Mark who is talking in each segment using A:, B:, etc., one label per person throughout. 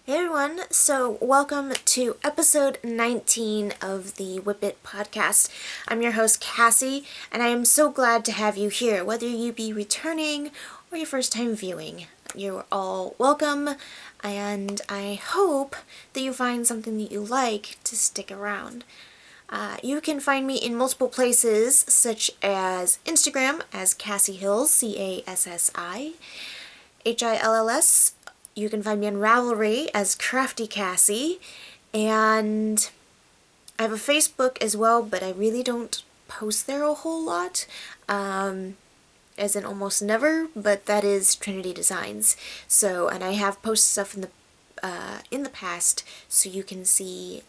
A: Hey everyone, so welcome to episode 19 of the Wip It podcast. I'm your host Cassie, and I am so glad to have you here, whether you be returning or your first time viewing. You're all welcome, and I hope that you find something that you like to stick around. You can find me in multiple places, such as Instagram as Cassie Hills, Cassi Hills. You can find me on Ravelry as Crafty Cassie, and I have a Facebook as well, but I really don't post there a whole lot, as in almost never, but that is Trinity Designs. So, and I have posted stuff in the past, so you can see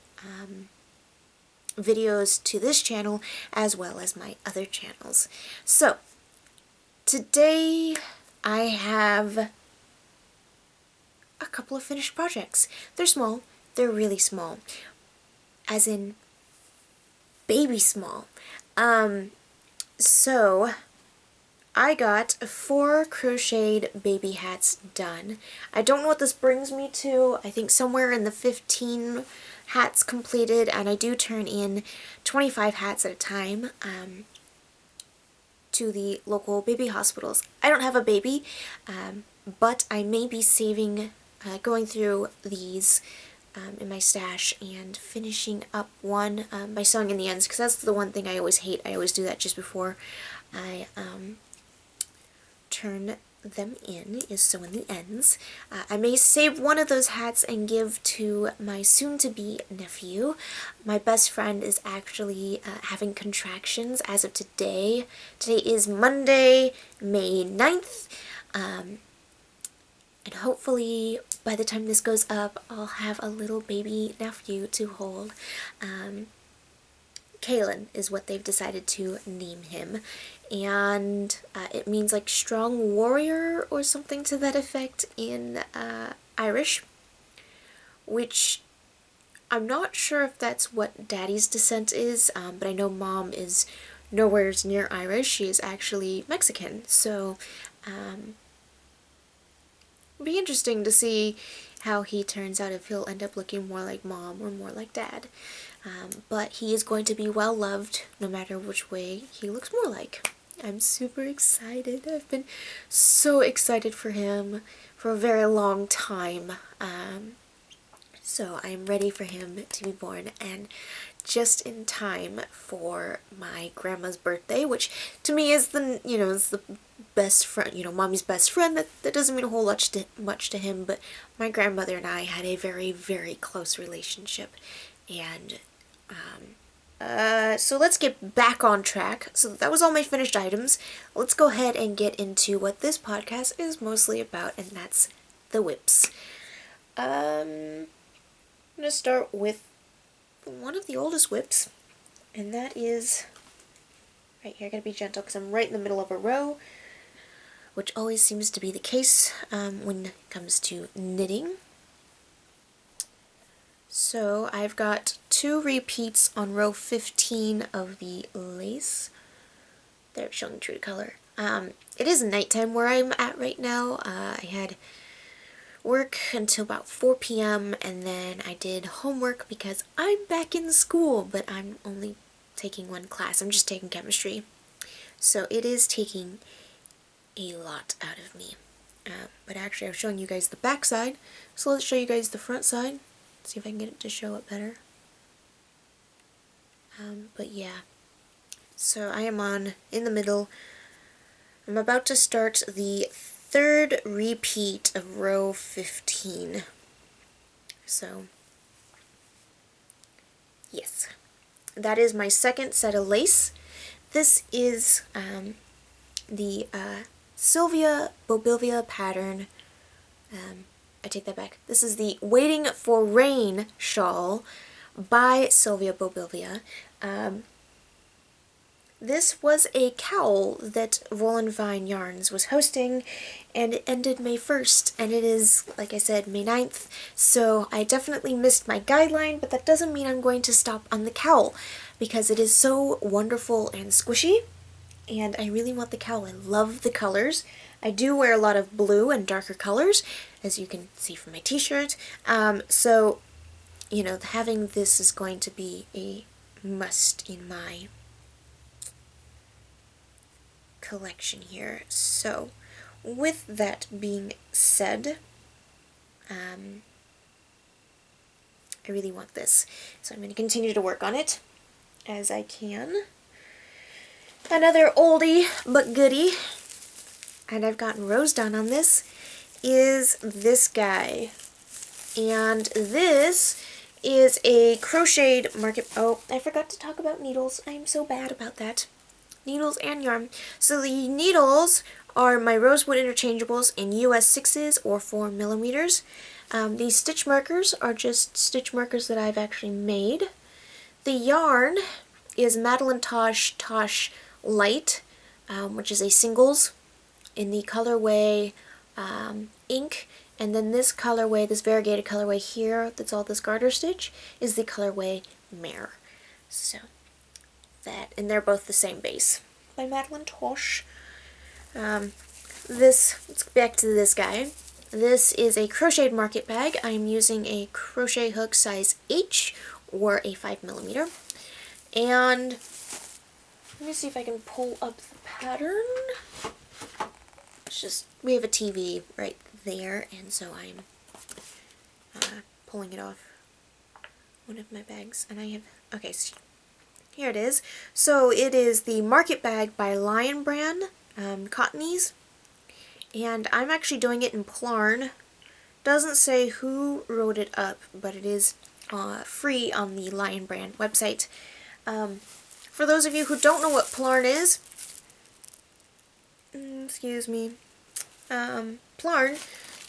A: videos to this channel as well as my other channels. So, today I have a couple of finished projects. They're small. They're really small. As in, baby small. So, I got 4 crocheted baby hats done. I don't know what this brings me to. I think somewhere in the 15 hats completed, and I do turn in 25 hats at a time to the local baby hospitals. I don't have a baby, but I may be saving going through these in my stash and finishing up one by sewing in the ends, because that's the one thing I always hate. I always do that just before I turn them in, is sew in the ends. I may save one of those hats and give to my soon-to-be nephew. My best friend is actually having contractions as of today. Today is Monday, May 9th. And hopefully, by the time this goes up, I'll have a little baby nephew to hold. Kalen is what they've decided to name him. And it means like strong warrior or something to that effect in Irish. Which I'm not sure if that's what Daddy's descent is, but I know Mom is nowhere near Irish. She is actually Mexican. So, it'll be interesting to see how he turns out, if he'll end up looking more like Mom or more like Dad. But he is going to be well loved no matter which way he looks more like. I'm super excited. I've been so excited for him for a very long time. So I'm ready for him to be born, and just in time for my grandma's birthday, which to me is is the best friend, Mommy's best friend. That doesn't mean a whole lot much to him, but my grandmother and I had a very, very close relationship. And so let's get back on track. So that was all my finished items. Let's go ahead and get into what this podcast is mostly about, and that's the whips. I'm going to start with one of the oldest whips, and that is right here. I gotta be gentle because I'm right in the middle of a row, which always seems to be the case when it comes to knitting. So I've got 2 repeats on row 15 of the lace. They're showing true to color. It is nighttime where I'm at right now. I had work until about 4 p.m. and then I did homework because I'm back in school, but I'm only taking one class. I'm just taking chemistry. So it is taking a lot out of me. But actually I'm showing you guys the back side, so let's show you guys the front side. See if I can get it to show it better. But yeah. So I am in the middle. I'm about to start the 3rd repeat of row 15. So, yes. That is my 2nd set of lace. This is the Sylvia Bobilvia pattern. I take that back. This is the Waiting for Rain shawl by Sylvia Bobilvia. This was a cowl that Roland Vine Yarns was hosting, and it ended May 1st, and it is, like I said, May 9th, so I definitely missed my guideline, but that doesn't mean I'm going to stop on the cowl, because it is so wonderful and squishy, and I really want the cowl. I love the colors. I do wear a lot of blue and darker colors, as you can see from my t-shirt. So, you know, having this is going to be a must in my collection here. So, with that being said, I really want this. So I'm going to continue to work on it as I can. Another oldie but goodie, and I've gotten rows done on this, is this guy. And this is a Crocheted Market. Oh, I forgot to talk about needles. I'm so bad about that. Needles and yarn. So the needles are my rosewood interchangeables in US 6s or 4mm. These stitch markers are just stitch markers that I've actually made. The yarn is Madeline Tosh Light, which is a singles in the colorway Ink, and then this colorway, this variegated colorway here, that's all this garter stitch, is the colorway Mare. So that, and they're both the same base by Madeline Tosh. Let's go back to this guy. This is a Crocheted Market bag. I'm using a crochet hook size H or a 5mm. And let me see if I can pull up the pattern. It's just, we have a TV right there, and so I'm pulling it off one of my bags. And I have, okay, so here it is. So it is the Market Bag by Lion Brand, Cottonies. And I'm actually doing it in Plarn. Doesn't say who wrote it up, but it is free on the Lion Brand website. For those of you who don't know what Plarn is, excuse me, Plarn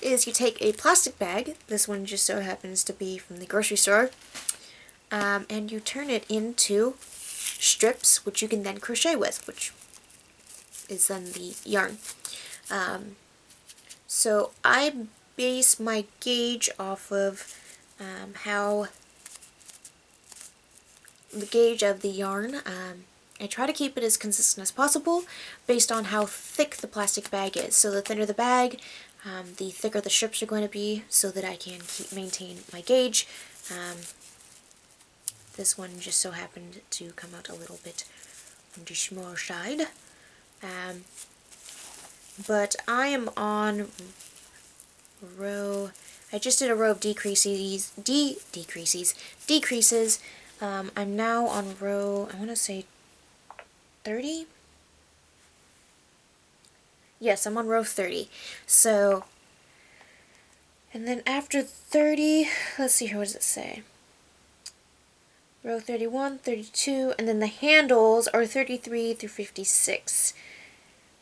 A: is you take a plastic bag, this one just so happens to be from the grocery store, and you turn it into strips, which you can then crochet with, which is then the yarn. So I base my gauge off of how the gauge of the yarn. I try to keep it as consistent as possible based on how thick the plastic bag is. So the thinner the bag, the thicker the strips are going to be, so that I can maintain my gauge. This one just so happened to come out a little bit on the small side. But I am on row, I just did a row of decreases. I'm now on row, I want to say 30? Yes, I'm on row 30. So, and then after 30, let's see here, what does it say? Row 31, 32, and then the handles are 33 through 56.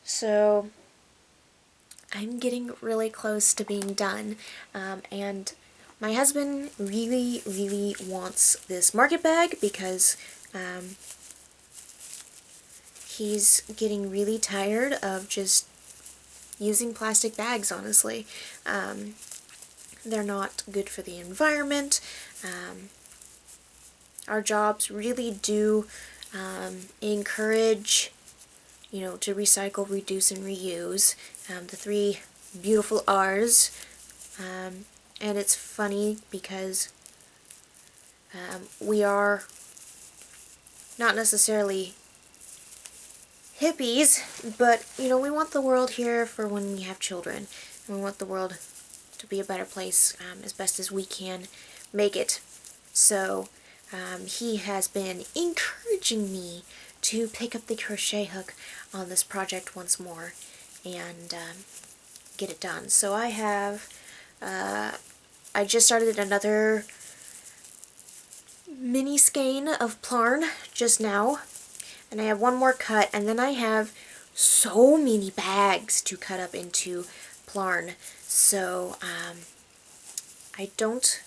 A: So, I'm getting really close to being done, and my husband really, really wants this market bag because he's getting really tired of just using plastic bags, honestly. They're not good for the environment. Our jobs really do encourage, you know, to recycle, reduce, and reuse. The 3 beautiful R's. And it's funny because we are not necessarily hippies, but, you know, we want the world here for when we have children. And we want the world to be a better place as best as we can make it. So he has been encouraging me to pick up the crochet hook on this project once more and get it done. So I have, I just started another mini skein of Plarn just now, and I have one more cut, and then I have so many bags to cut up into Plarn. So I don't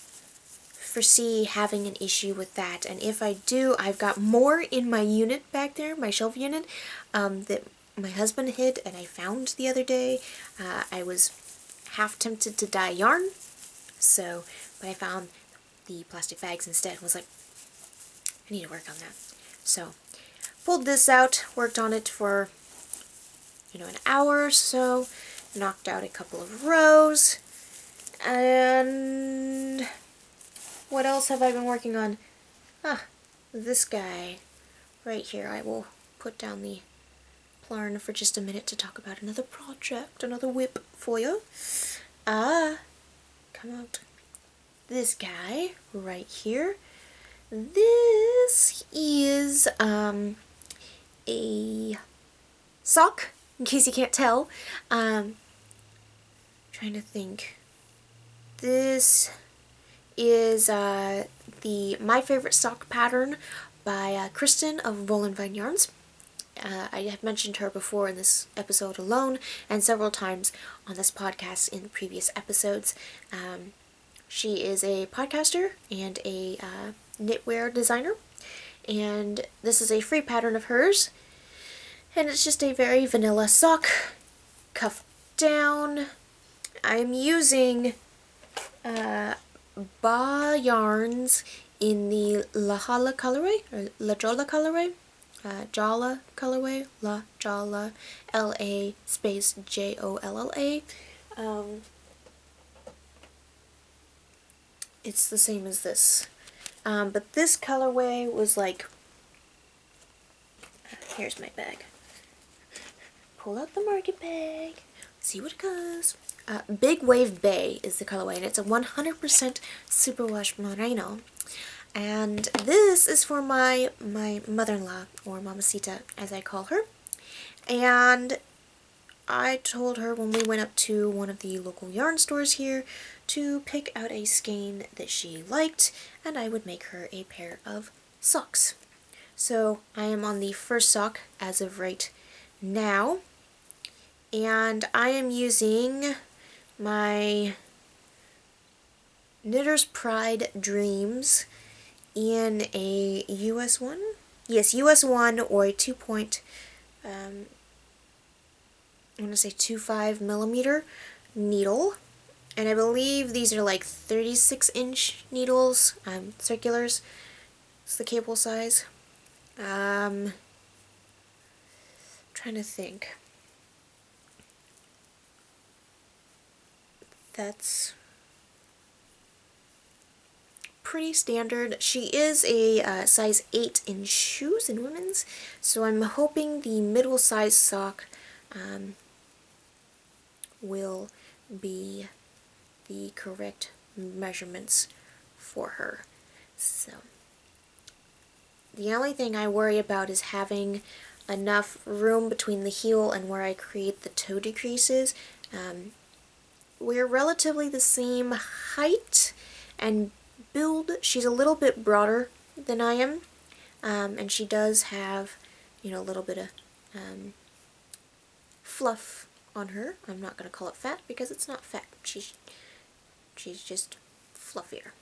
A: foresee having an issue with that, and if I do, I've got more in my unit back there, my shelf unit, that my husband hid and I found the other day. I was half tempted to dye yarn, so, but I found the plastic bags instead and was like, I need to work on that. So, pulled this out, worked on it for, you know, an hour or so, knocked out a couple of rows, And what else have I been working on? This guy right here. I will put down the Plarn for just a minute to talk about another project, another whip for you. Come out. This guy right here. This is a sock, in case you can't tell. Trying to think. This is the My Favorite Sock pattern by Kristen of Roland Vine Yarns. I have mentioned her before in this episode alone, and several times on this podcast in previous episodes. She is a podcaster and a knitwear designer, and this is a free pattern of hers, and it's just a very vanilla sock, cuffed down. I'm using Ba Yarns in the La Hala colorway, or La Jolla colorway. Jala colorway, La Jala, L-A space J-O-L-L-A. It's the same as this. But this colorway was like, here's my bag. Pull out the market bag, see what it goes. Big Wave Bay is the colorway, and it's a 100% superwash merino. And this is for my mother-in-law, or Mamacita, as I call her. And I told her when we went up to one of the local yarn stores here to pick out a skein that she liked, and I would make her a pair of socks. So I am on the first sock as of right now, and I am using my Knitter's Pride Dreams in a US 1? Yes, US 1 or a 2 I want to say 2.5 millimeter needle. And I believe these are like 36-inch needles, circulars. It's the cable size. Trying to think. That's pretty standard. She is a size 8 in shoes in women's, so I'm hoping the middle size sock will be the correct measurements for her. So the only thing I worry about is having enough room between the heel and where I create the toe decreases. We're relatively the same height and build. She's a little bit broader than I am, and she does have, you know, a little bit of fluff on her. I'm not going to call it fat because it's not fat. She's just fluffier.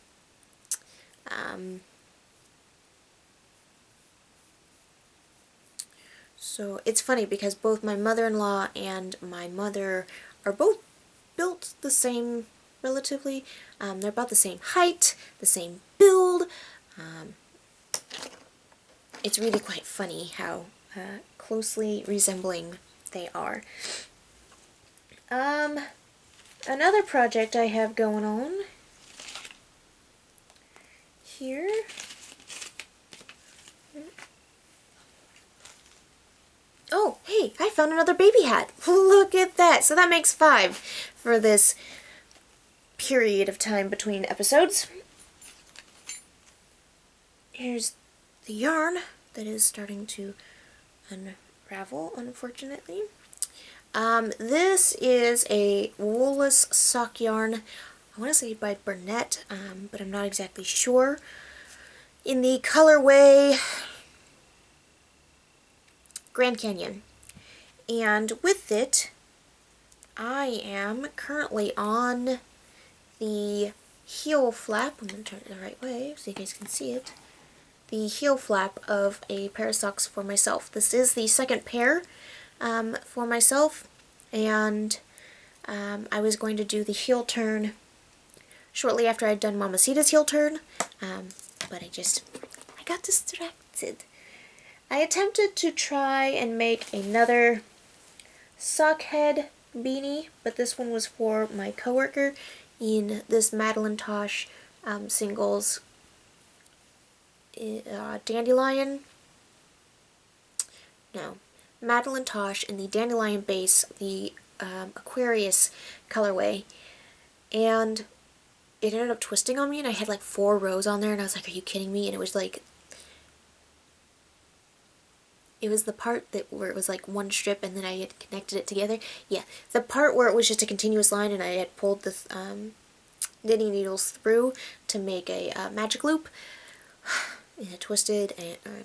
A: So it's funny because both my mother-in-law and my mother are both built the same relatively. They're about the same height, the same build. It's really quite funny how closely resembling they are. Another project I have going on here. Oh, hey, I found another baby hat. Look at that. So that makes 5 for this period of time between episodes. Here's the yarn that is starting to unravel, unfortunately. This is a woolless sock yarn. I want to say by Burnett, but I'm not exactly sure. In the colorway Grand Canyon. And with it, I am currently on the heel flap. I'm going to turn it the right way so you guys can see it. The heel flap of a pair of socks for myself. This is the second pair for myself, and I was going to do the heel turn shortly after I'd done Mamacita's heel turn, but I got distracted. I attempted to try and make another sock head beanie, but this one was for my coworker, in this Madeline Tosh singles Dandelion. No, Madeline Tosh in the Dandelion base, the Aquarius colorway, and it ended up twisting on me, and I had like 4 rows on there, and I was like, are you kidding me? And it was like, it was the part that where it was like one strip and then I had connected it together. Yeah, the part where it was just a continuous line and I had pulled the knitting needles through to make a magic loop. And it twisted and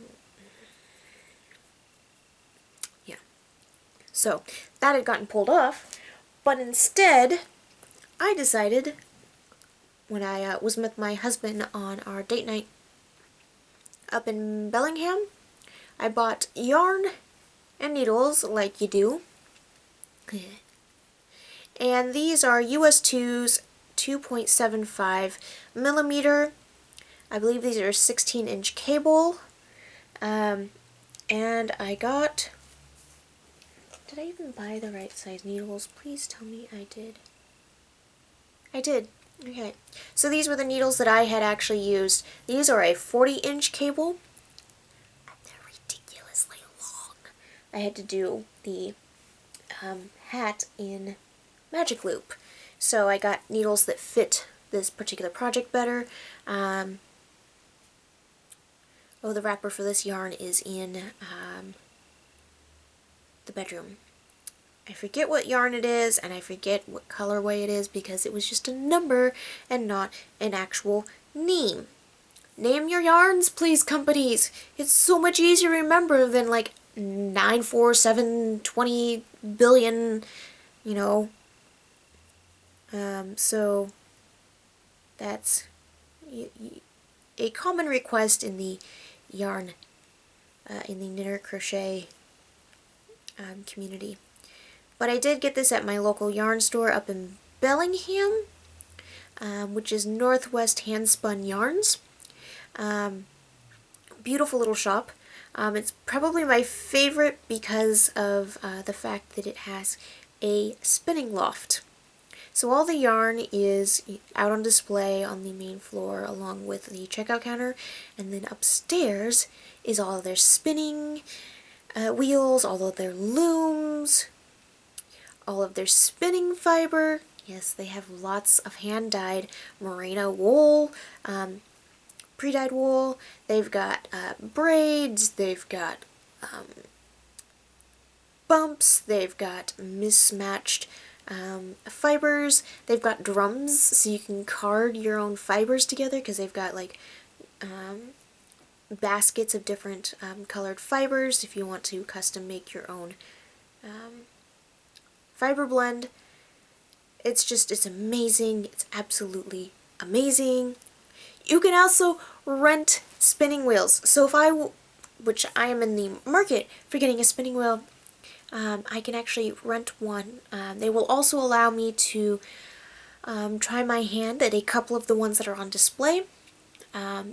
A: yeah. So that had gotten pulled off, but instead I decided when I was with my husband on our date night up in Bellingham, I bought yarn and needles like you do. And these are US 2's 2.75 millimeter. I believe these are 16-inch cable. And I got... Did I even buy the right size needles? Please tell me I did. I did. Okay. So these were the needles that I had actually used. These are a 40-inch cable. I had to do the hat in Magic Loop. So I got needles that fit this particular project better. Oh, the wrapper for this yarn is in the bedroom. I forget what yarn it is, and I forget what colorway it is because it was just a number and not an actual name. Name your yarns, please, companies. It's so much easier to remember than like 9, 4, 7, 20 billion, you know. So that's a common request in the yarn, in the knitter crochet community. But I did get this at my local yarn store up in Bellingham, which is Northwest Handspun Yarns. Beautiful little shop. It's probably my favorite because of the fact that it has a spinning loft. So all the yarn is out on display on the main floor along with the checkout counter, and then upstairs is all of their spinning wheels, all of their looms, all of their spinning fiber. Yes, they have lots of hand-dyed merino wool, pre-dyed wool. They've got braids, they've got bumps, they've got mismatched fibers, they've got drums so you can card your own fibers together because they've got like baskets of different colored fibers if you want to custom make your own fiber blend. It's amazing. It's absolutely amazing. You can also rent spinning wheels. So if which I am in the market for getting a spinning wheel, I can actually rent one. They will also allow me to try my hand at a couple of the ones that are on display,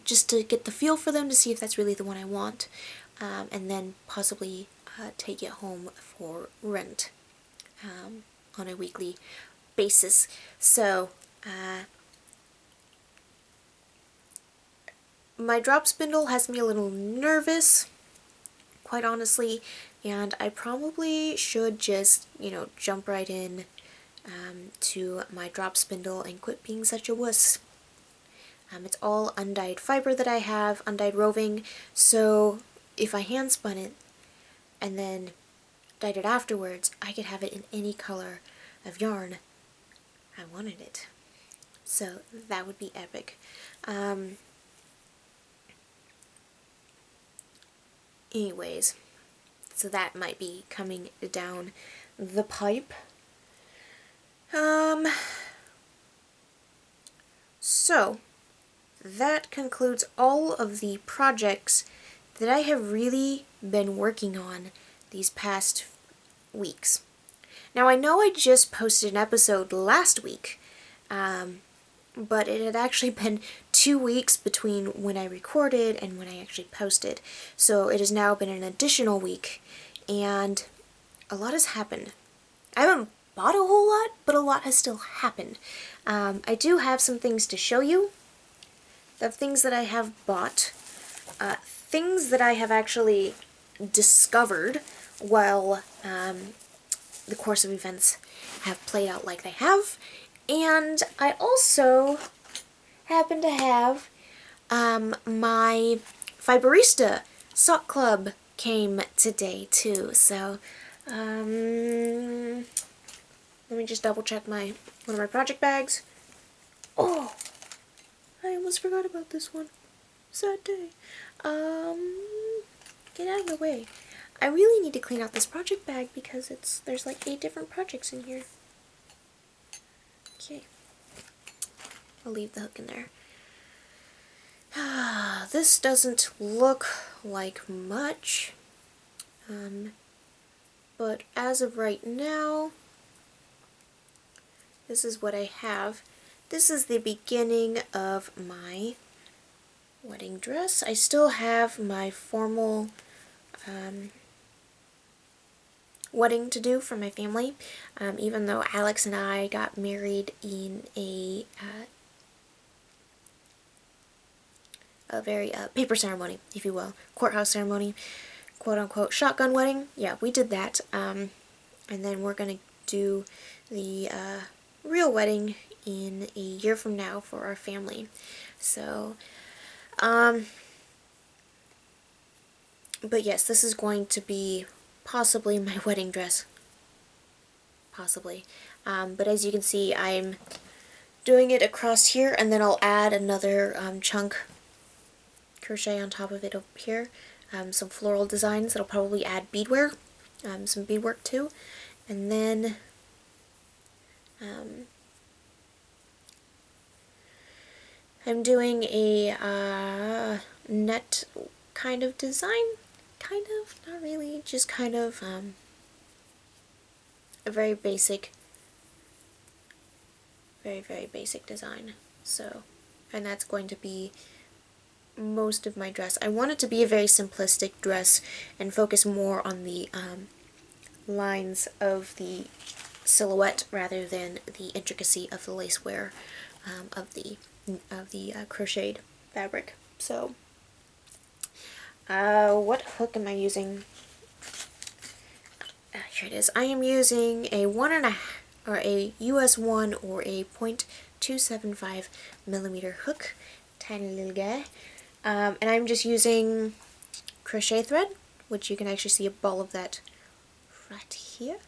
A: just to get the feel for them, to see if that's really the one I want, and then possibly take it home for rent on a weekly basis. So my drop spindle has me a little nervous, quite honestly, and I probably should just, jump right in to my drop spindle and quit being such a wuss. It's all undyed fiber that I have, undyed roving, so if I hand spun it and then dyed it afterwards, I could have it in any color of yarn I wanted it. So that would be epic. Anyways, so that might be coming down the pipe. So that concludes all of the projects that I have really been working on these past weeks. Now I know I just posted an episode last week, but it had actually been 2 weeks between when I recorded and when I actually posted. So it has now been an additional week, and a lot has happened. I haven't bought a whole lot, but a lot has still happened. I do have some things to show you. The things that I have bought, things that I have actually discovered while the course of events have played out like they have. And I also happen to have my Fiberista sock club came today too. So let me just double check one of my project bags. Oh, I almost forgot about this one. Sad day. Get out of the way. I really need to clean out this project bag because there's like 8 different projects in here. Okay. I'll leave the hook in there. This doesn't look like much. But as of right now, this is what I have. This is the beginning of my wedding dress. I still have my formal wedding to do for my family, even though Alex and I got married in a very paper ceremony, if you will, courthouse ceremony, quote-unquote shotgun wedding. Yeah, we did that, and then we're going to do the real wedding in a year from now for our family. So, but yes, this is going to be possibly my wedding dress. Possibly. But as you can see, I'm doing it across here, and then I'll add another chunk crochet on top of it up here. Some floral designs that'll probably add beadwear, some beadwork too. And then I'm doing a net kind of design. Kind of, not really, just kind of a very basic, very basic design. So, and that's going to be most of my dress. I want it to be a very simplistic dress and focus more on the lines of the silhouette rather than the intricacy of the lace wear of the crocheted fabric. So, what hook am I using? Here it is. I am using a a US 1 or a 0.275 millimeter hook, tiny little guy, and I'm just using crochet thread, which you can actually see a ball of that right here,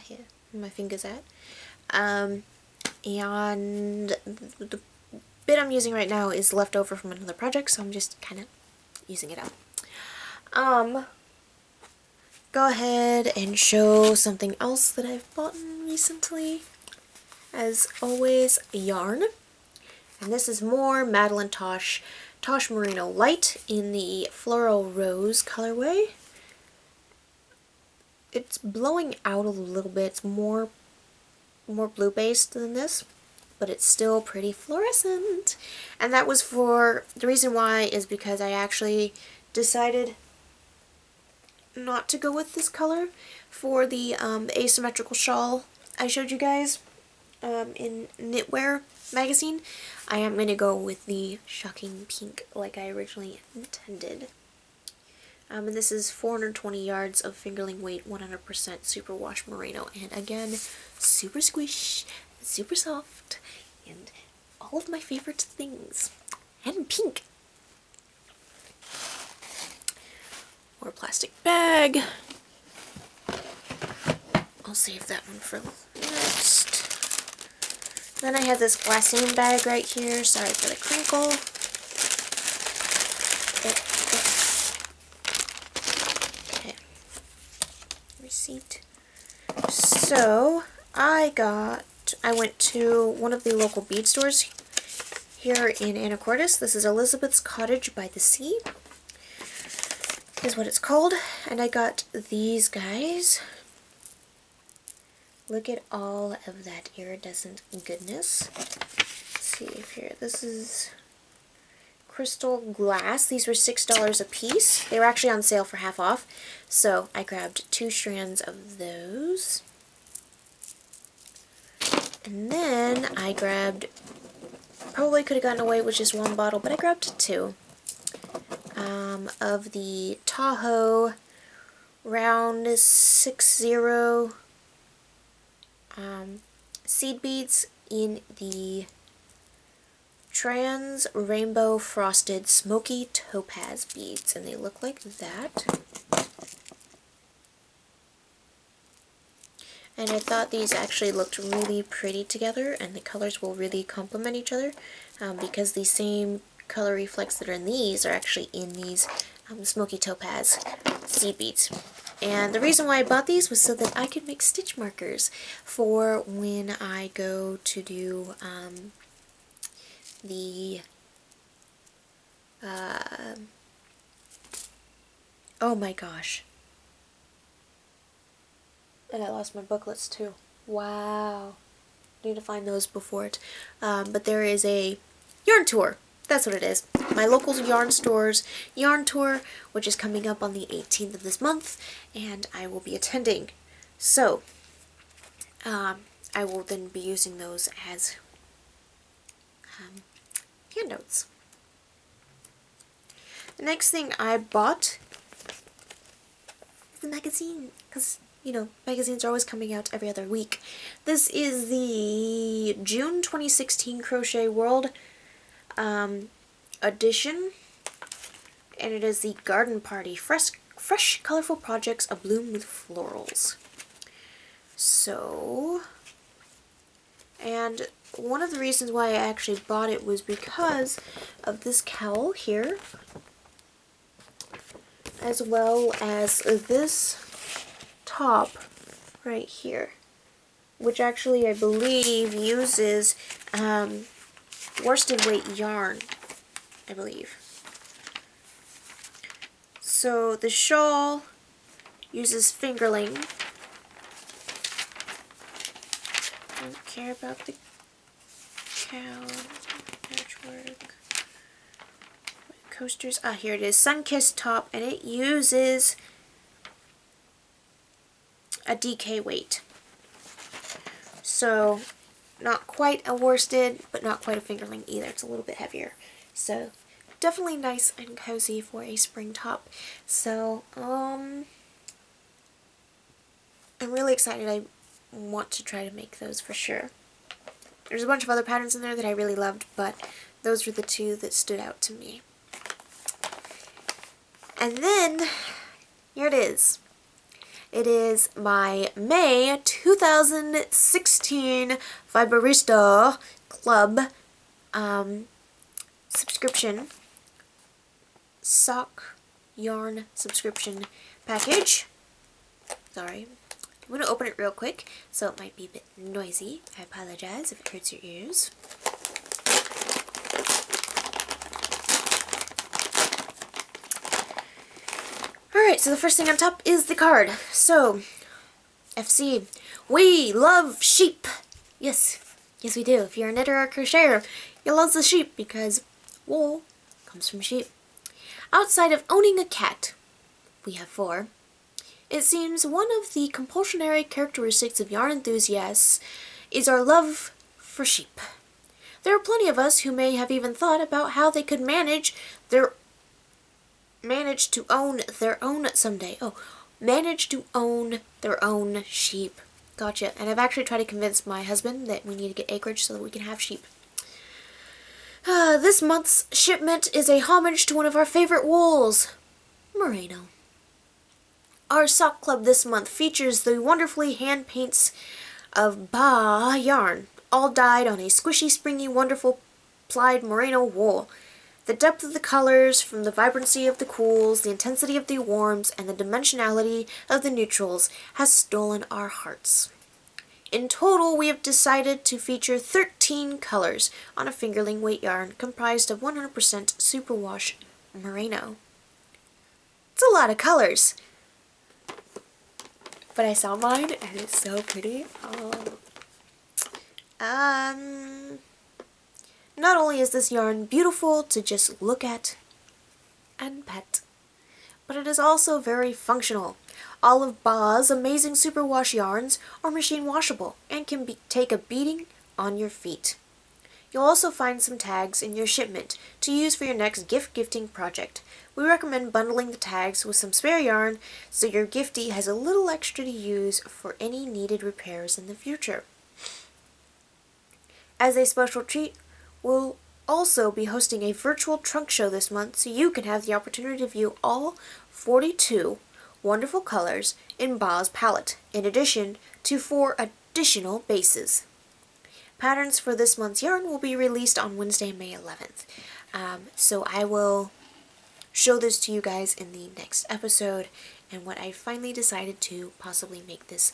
A: here where my finger's at, and the bit I'm using right now is left over from another project, so I'm just kind of using it out. Go ahead and show something else that I've bought recently. As always, yarn. And this is more Madeline Tosh Merino Light in the Floral Rose colorway. It's blowing out a little bit. It's more blue based than this, but it's still pretty fluorescent. And that was the reason why is because I actually decided not to go with this color for the asymmetrical shawl I showed you guys in Knitwear magazine. I am going to go with the shocking pink like I originally intended. And this is 420 yards of fingerling weight, 100% superwash merino, and again, super squish, super soft, and all of my favorite things, and pink. Or a plastic bag. I'll save that one for next. Then I have this glassine bag right here. Sorry for the crinkle. Okay. Receipt. So, I went to one of the local bead stores here in Anacortes. This is Elizabeth's Cottage by the Sea, is what it's called, and I got these guys. Look at all of that iridescent goodness. Let's see if here, this is crystal glass. These were $6 a piece. They were actually on sale for half off, so I grabbed 2 strands of those. And then I grabbed, probably could have gotten away with just one bottle, but I grabbed two of the Tahoe Round 60 seed beads in the Trans Rainbow Frosted Smoky Topaz beads, and they look like that. And I thought these actually looked really pretty together, and the colors will really complement each other because the same color reflex that are in these are actually in these Smoky Topaz seed beads. And the reason why I bought these was so that I could make stitch markers for when I go to do oh my gosh. And I lost my booklets too. Wow. Need to find those before it. But there is a yarn tour. That's what it is. My local yarn store's yarn tour, which is coming up on the 18th of this month, and I will be attending. So, I will then be using those as handouts. The next thing I bought is the magazine, because, you know, magazines are always coming out every other week. This is the June 2016 Crochet World edition, and it is the Garden Party fresh colorful projects abloom with florals. So, and one of the reasons why I actually bought it was because of this cowl here, as well as this top right here, which actually I believe uses worsted weight yarn, I believe. So the shawl uses fingerling. Don't care about the cow, patchwork, coasters. Ah, here it is, sun-kissed top, and it uses a DK weight. So not quite a worsted, but not quite a fingerling either. It's a little bit heavier. So definitely nice and cozy for a spring top. So I'm really excited. I want to try to make those for sure. There's a bunch of other patterns in there that I really loved, but those were the two that stood out to me. And then here it is. It is my May 2016 Fiberista Club subscription sock yarn subscription package. Sorry. I'm going to open it real quick, so it might be a bit noisy. I apologize if it hurts your ears. Alright, so the first thing on top is the card. So, FC, we love sheep. Yes, yes we do. If you're a knitter or crocheter, you love the sheep because wool comes from sheep. Outside of owning a cat, we have 4. It seems one of the compulsionary characteristics of yarn enthusiasts is our love for sheep. There are plenty of us who may have even thought about how they could manage to own their own someday. Oh, manage to own their own sheep. Gotcha. And I've actually tried to convince my husband that we need to get acreage so that we can have sheep. This month's shipment is a homage to one of our favorite wools, merino. Our sock club this month features the wonderfully hand paints of Ba yarn, all dyed on a squishy, springy, wonderful plied merino wool. The depth of the colors, from the vibrancy of the cools, the intensity of the warms, and the dimensionality of the neutrals, has stolen our hearts. In total, we have decided to feature 13 colors on a fingerling weight yarn comprised of 100% superwash merino. It's a lot of colors. But I saw mine, and it's so pretty. Not only is this yarn beautiful to just look at and pet, but it is also very functional. All of Ba's amazing superwash yarns are machine washable and can take a beating on your feet. You'll also find some tags in your shipment to use for your next gifting project. We recommend bundling the tags with some spare yarn so your giftee has a little extra to use for any needed repairs in the future. As a special treat, we'll also be hosting a virtual trunk show this month so you can have the opportunity to view all 42 wonderful colors in Ba's palette, in addition to 4 additional bases. Patterns for this month's yarn will be released on Wednesday, May 11th. So I will show this to you guys in the next episode and what I finally decided to possibly make this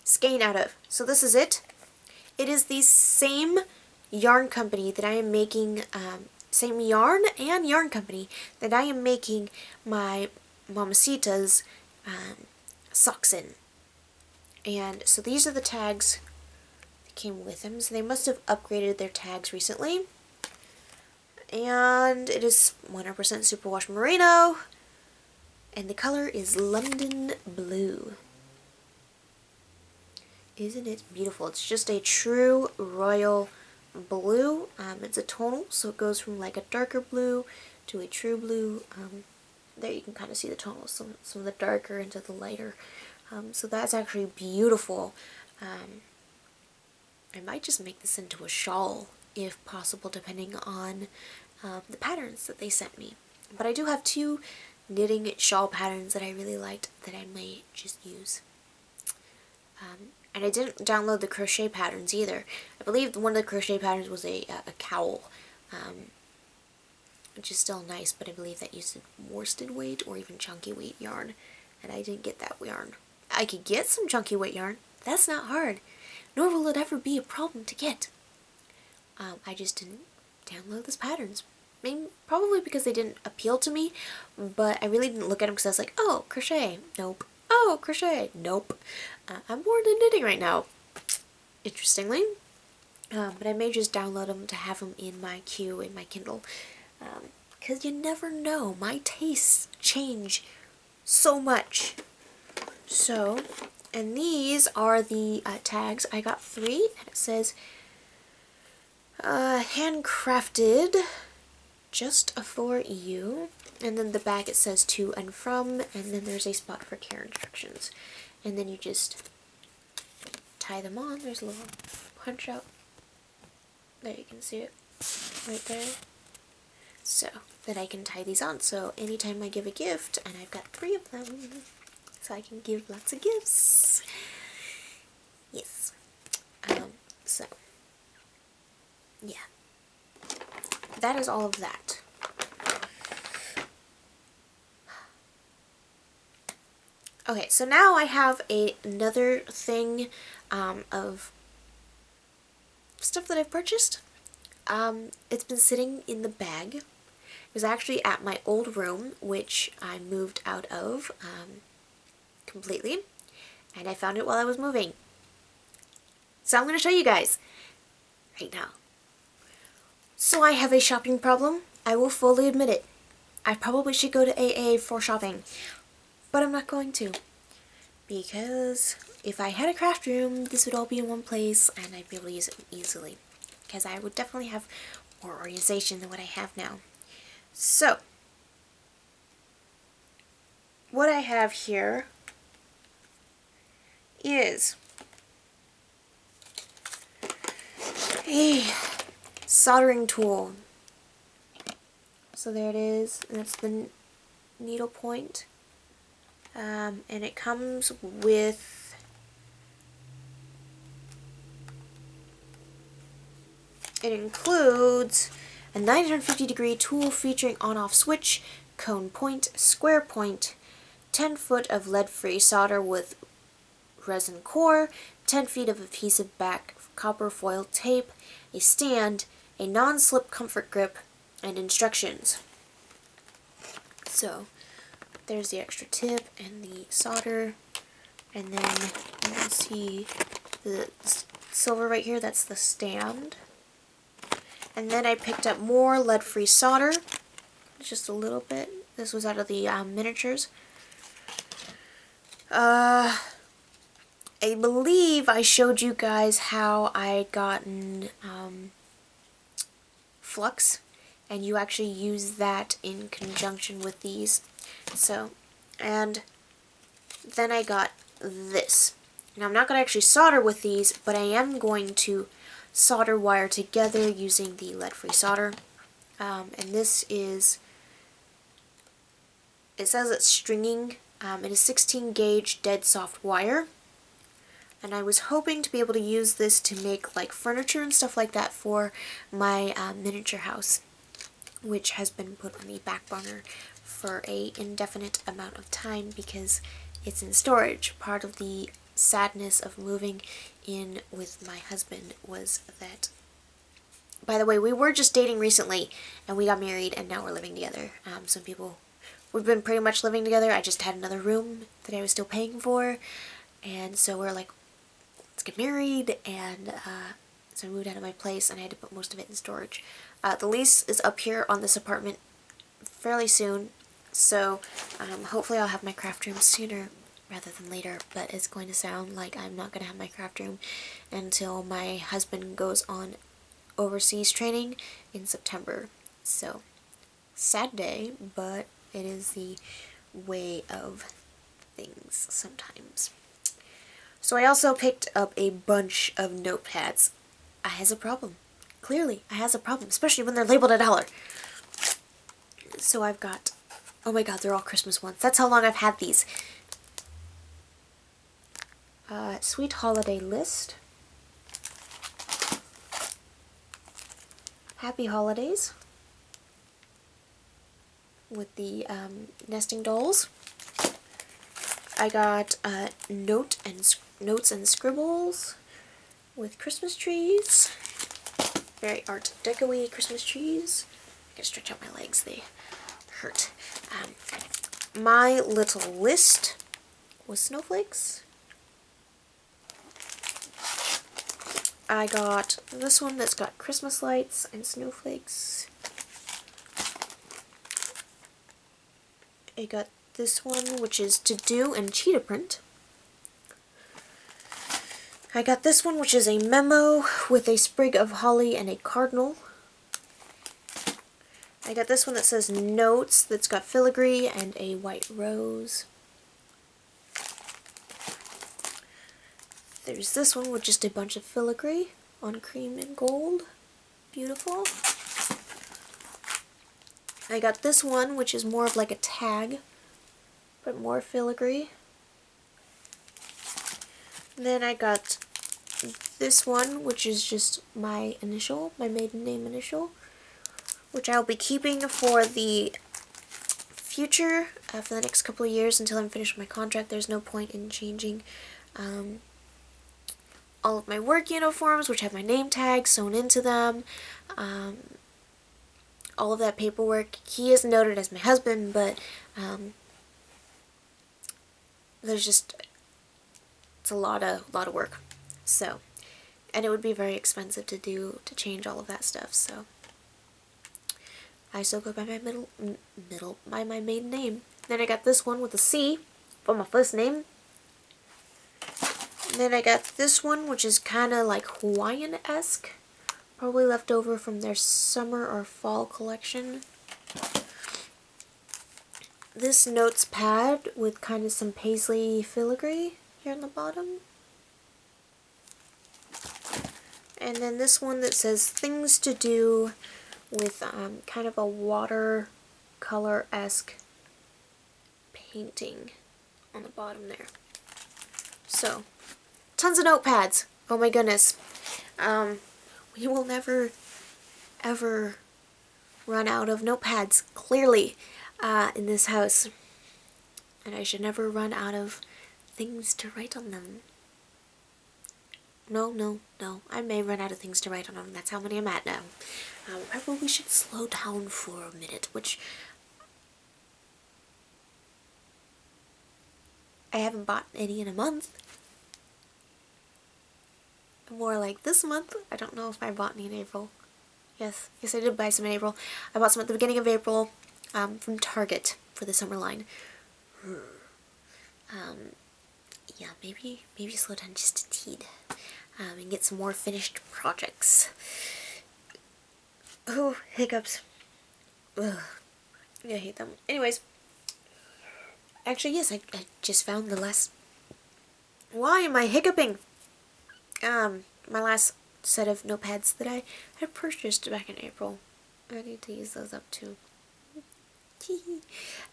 A: skein out of. So this is it. It is the same yarn company that I am making, same yarn and yarn company that I am making my Mamacita's socks in. And so these are the tags that came with them. So they must have upgraded their tags recently. And it is 100% superwash merino. And the color is London Blue. Isn't it beautiful? It's just a true royal blue. It's a tonal, so it goes from like a darker blue to a true blue. There you can kind of see the tonals, some of the darker into the lighter. So that's actually beautiful. I might just make this into a shawl if possible, depending on the patterns that they sent me. But I do have 2 knitting shawl patterns that I really liked that I may just use. And I didn't download the crochet patterns either. I believe one of the crochet patterns was a cowl, which is still nice, but I believe that used worsted weight or even chunky weight yarn, and I didn't get that yarn. I could get some chunky weight yarn. That's not hard, nor will it ever be a problem to get. I just didn't download those patterns. Maybe, probably because they didn't appeal to me, but I really didn't look at them because I was like, oh, crochet, nope. Oh, crochet, nope. I'm more into knitting right now, interestingly. But I may just download them to have them in my queue in my Kindle. Because you never know. My tastes change so much. So, and these are the tags. I got 3, and it says handcrafted just for you. And then the back it says to and from, and then there's a spot for care instructions. And then you just tie them on. There's a little punch out. There, you can see it right there. So that I can tie these on. So anytime I give a gift, and I've got 3 of them, so I can give lots of gifts. Yes. So yeah, that is all of that. Okay, so now I have another thing of stuff that I've purchased. It's been sitting in the bag. It was actually at my old room, which I moved out of completely, and I found it while I was moving. So I'm going to show you guys right now. So I have a shopping problem. I will fully admit it. I probably should go to AA for shopping. But I'm not going to, because if I had a craft room, this would all be in one place and I'd be able to use it easily, because I would definitely have more organization than what I have now. So, what I have here is a soldering tool. So there it is, and that's the needle point. And it comes with it includes a 950-degree tool featuring on-off switch, cone point, square point, 10 foot of lead-free solder with resin core, 10 feet of adhesive back copper foil tape, a stand, a non-slip comfort grip, and instructions. So there's the extra tip and the solder, and then you can see the silver right here, that's the stand. And then I picked up more lead-free solder, just a little bit, This was out of the miniatures. I believe I showed you guys how I gotten flux, and you actually use that in conjunction with these. So, and then I got this. Now I'm not going to actually solder with these, but I am going to solder wire together using the lead-free solder. And this is, it says it's stringing. It is 16 gauge dead soft wire. And I was hoping to be able to use this to make like furniture and stuff like that for my miniature house, which has been put on the back burner for an indefinite amount of time because it's in storage. Part of the sadness of moving in with my husband was that, by the way, we were just dating recently and we got married and now we're living together. We've been pretty much living together. I just had another room that I was still paying for, and so we're like, let's get married, and so I moved out of my place and I had to put most of it in storage. The lease is up here on this apartment fairly soon, so hopefully I'll have my craft room sooner rather than later, but it's going to sound like I'm not going to have my craft room until my husband goes on overseas training in September. So, sad day, but it is the way of things sometimes. So I also picked up a bunch of notepads. I has a problem. Clearly, I has a problem, especially when they're labeled $1. So I've got, oh my god, they're all Christmas ones. That's how long I've had these. Sweet Holiday List. Happy Holidays. With the nesting dolls. I got notes and scribbles with Christmas trees. Very Art Deco-y Christmas trees. I gotta stretch out my legs, they hurt. My Little List with snowflakes. I got this one that's got Christmas lights and snowflakes. I got this one, which is To Do and Cheetah Print. I got this one, which is a memo with a sprig of holly and a cardinal. I got this one that says Notes, that's got filigree and a white rose. There's this one with just a bunch of filigree on cream and gold. Beautiful. I got this one, which is more of like a tag, but more filigree. And then I got this one, which is just my initial, my maiden name initial, which I'll be keeping for the future, for the next couple of years until I'm finished my contract. There's no point in changing all of my work uniforms, which have my name tag sewn into them. All of that paperwork. He is noted as my husband, but there's just, it's a lot of work. So, and it would be very expensive to change all of that stuff. So, I still go by my by my maiden name. Then I got this one with a C for my first name. And then I got this one, which is kind of like Hawaiian-esque. Probably left over from their summer or fall collection. This notes pad with kind of some paisley filigree here on the bottom. And then this one that says Things to Do with kind of a watercolor-esque painting on the bottom there. So, tons of notepads. Oh my goodness. We will never, ever run out of notepads, clearly, in this house. And I should never run out of things to write on them. No. I may run out of things to write on them. That's how many I'm at now. Probably we should slow down for a minute, which I haven't bought any in a month. More like this month. I don't know if I bought any in April. Yes, I did buy some in April. I bought some at the beginning of April, from Target for the summer line. Yeah, maybe slow down just a teed, and get some more finished projects. Oh, hiccups. Ugh. I hate them. Anyways, actually, yes, I just found the last... Why am I hiccuping? My last set of notepads that I had purchased back in April. I need to use those up too.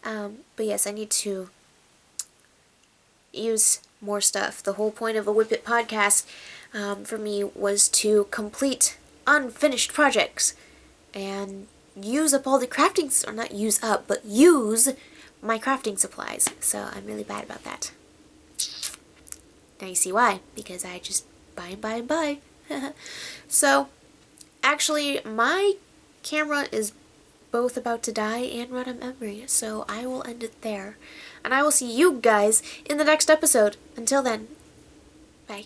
A: But yes, I need to use more stuff. The whole point of a Wip It podcast for me was to complete unfinished projects and use up all the crafting, or not use up, but use my crafting supplies. So I'm really bad about that. Now you see why, because I just buy and buy and buy. So actually my camera is both about to die and run out of memory, so I will end it there. And I will see you guys in the next episode. Until then, bye.